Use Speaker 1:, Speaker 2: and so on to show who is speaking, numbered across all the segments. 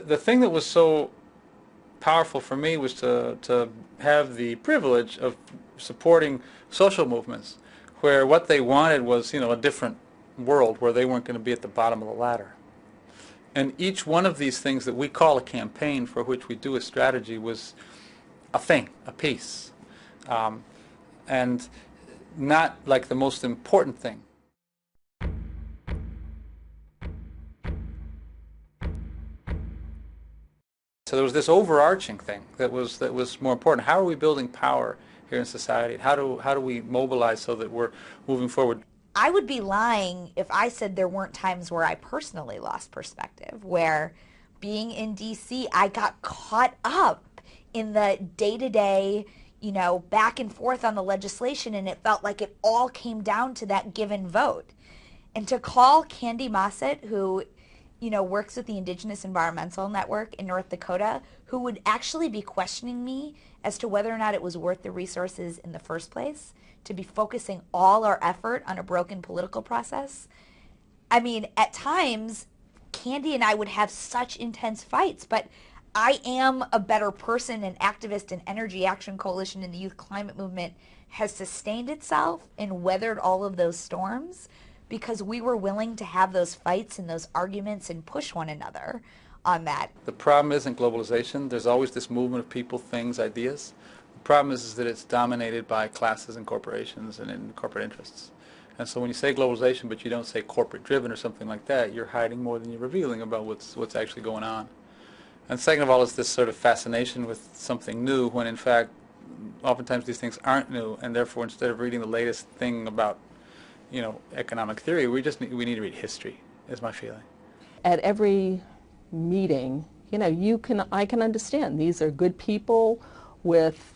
Speaker 1: the thing that was so powerful for me was to have the privilege of supporting social movements where what they wanted was, a different world where they weren't going to be at the bottom of the ladder. And each one of these things that we call a campaign, for which we do a strategy, was a thing, a piece, and not like the most important thing. So there was this overarching thing that was more important. How are we building power here in society? How do we mobilize so that we're moving forward?
Speaker 2: I would be lying if I said there weren't times where I personally lost perspective, where being in DC, I got caught up in the day to day, back and forth on the legislation, and it felt like it all came down to that given vote. And to call Candy Mossett, who works with the Indigenous Environmental Network in North Dakota, who would actually be questioning me as to whether or not it was worth the resources in the first place, to be focusing all our effort on a broken political process. I mean, at times, Candy and I would have such intense fights, but I am a better person and activist, and Energy Action Coalition and the Youth Climate Movement has sustained itself and weathered all of those storms because we were willing to have those fights and those arguments and push one another on that.
Speaker 1: The problem isn't globalization. There's always this movement of people, things, ideas. The problem is that it's dominated by classes and corporations and in corporate interests. And so when you say globalization but you don't say corporate driven or something like that, you're hiding more than you're revealing about what's actually going on. And second of all is this sort of fascination with something new when in fact oftentimes these things aren't new, and therefore instead of reading the latest thing about economic theory, we need to read history, is my feeling.
Speaker 3: At every meeting, I can understand these are good people with,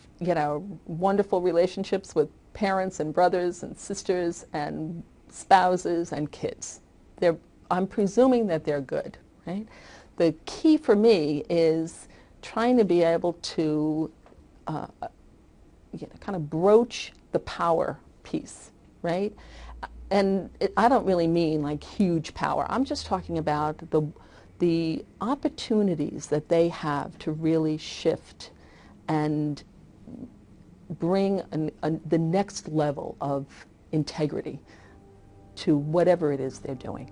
Speaker 3: wonderful relationships with parents and brothers and sisters and spouses and kids. I'm presuming that they're good, right? The key for me is trying to be able to kind of broach the power piece, right? And I don't really mean like huge power. I'm just talking about the opportunities that they have to really shift and bring the next level of integrity to whatever it is they're doing.